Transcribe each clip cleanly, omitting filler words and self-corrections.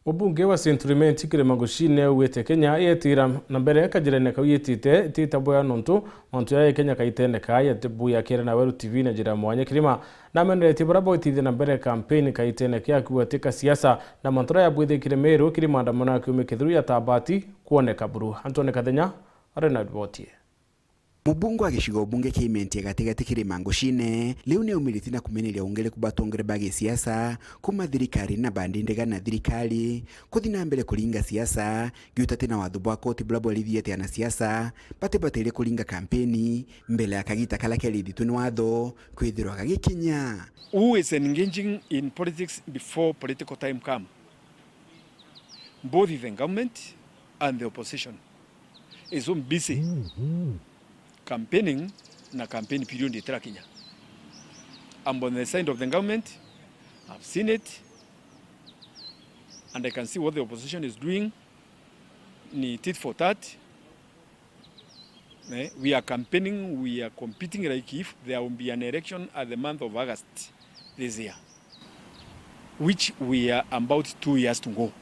Mubunge wa Centurimet Kirimangoshine wete Kenya yetira na mbere kajirene ka yetite titaboya nontu onto ya Kenya kaitene ka yetebuya kera na Weru TV na jira mwanya kirima na menere tibara boitide na mbere campaign kaitene kya kuwatika siasa na mantora ya bwithe Kiremero kirimanda mona kume kithuru ya tabati kuoneka buru Antone Kathenya arena botie. Mubunge wa gishigo bunge kiimenti gatigati Kirimangoshine liu ni umiliti na kumenelia ungele kubatongere bage siasa kuma thirikari na bandi ndega na thirikari kuthina mbele kulinga siasa giutate na wathu bwa koti blabo lithiete na siasa batile kulinga kampeni mbele akagita kala kali dituni watho kwithirwa gagikinya. Who is engaging in politics before political time come? Both the government and the opposition is so busy campaigning na campaign period itera Kenya. I'm on the side of the government. I've seen it and I can see what the opposition is doing. Ni tit for tat. We are campaigning, we are competing like if there will be an election at the month of August this year, which we are about 2 years to go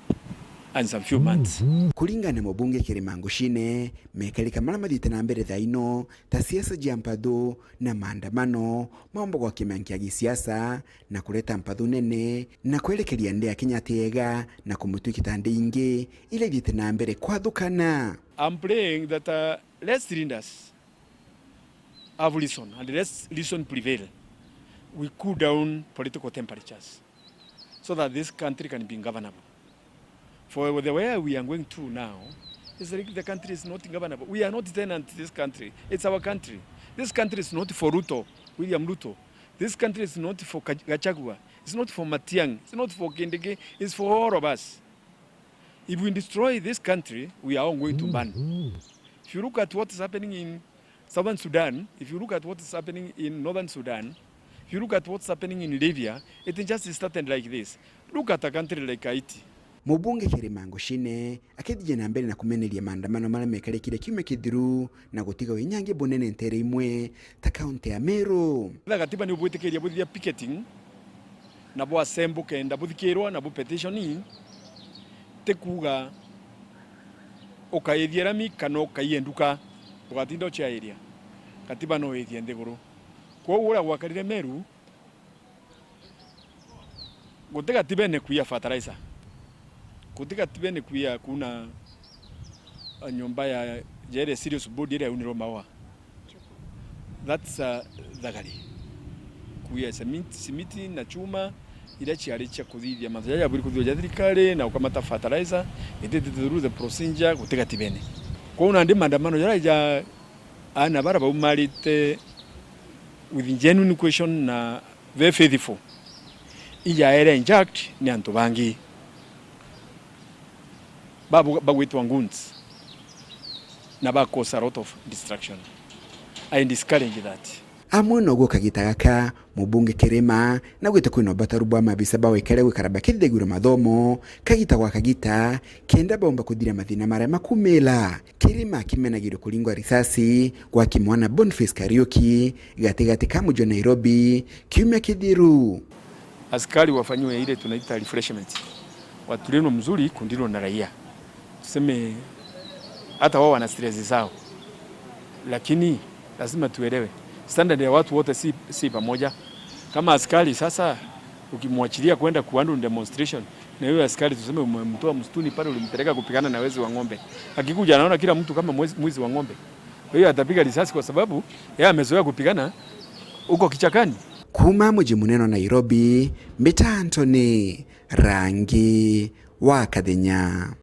and some few months. Kulinga na mubunge Kirimangoshine mekalika mara madite na mbere thaino ta siasa jampado na maandamano mambo kwa kimankia gisiasa na kuleta mpadu nene na kuelekelia ndea Kenya tega na kumutuki inge ile dite na mbere kwa dhukana. I'm praying that let's leaders have listen and let's listen prevail. We cool down political temperatures so that this country can be governable. For the way we are going through now, it's like the country is not governable. We are not tenant to this country. It's our country. This country is not for Ruto, William Ruto. This country is not for Gachagua. It's not for Matiang. It's not for Kindiki. It's for all of us. If we destroy this country, we are all going to burn. If you look at what is happening in Southern Sudan, if you look at what is happening in Northern Sudan, if you look at what's happening in Libya, it just started like this. Look at a country like Haiti. Mubunge Kirimangoshine akithije na mbere na kumenelia maandamano mara mekalekire kiume kithiru na gutiga winyange bonene ntere imwe ta county ya Meru. Katiba ni ubwitekeria buthia picketing na bo assemble kenda buthikirwa na bo petition tekuga okaithierami kano kaienduka ugatinda cha area katiba no ithie ndiguru kwa ura gwakarire Meru gutega tibene kuya fertilizer kutika tibene kuya kuna nyumba ya jere serious body ile uniro mawa. That's dhagari kuya simiti na chuma ile chiari cha kuthithia mathaya ya buri kuthithia thirikari na ukamata fertilizer itete through the procedure kutika tibene kwa una ndi maandamano ya ana bara ba umarite with genuine question na very faithful ija era inject ni antu bangi bagwitwa nguns na bakosa a lot of distraction. I discourage that. Amwe nogo kagitagaka mubunge Kirima na gwite kwino batarubwa mabisa bawe kare karaba kithegura mathomo kagita gwa kagita kenda bomba kudira mathina mara makumela Kirima kimenagiro kulingwa risasi kwa kimwana Boniface Kariuki gatigati kamujo Nairobi kiumya kithiru. Askari wafanywe ile tunaita refreshment. Watuleno mzuri kundilo na raia. Tuseme hata wao wana stress zao, lakini lazima tuelewe standard ya watu wote si pamoja. Kama askari sasa ukimwachilia kwenda kuandu demonstration na yule askari tuseme umemtoa msituni pale ulimpeleka kupigana na wezi wa ng'ombe, akikuja anaona kila mtu kama mwizi wa ng'ombe, kwa hiyo atapiga risasi kwa sababu yeye amezoea kupigana huko kichakani. Kuma mji muneno Nairobi, Mbita Antony, Rangi wa Kathenya.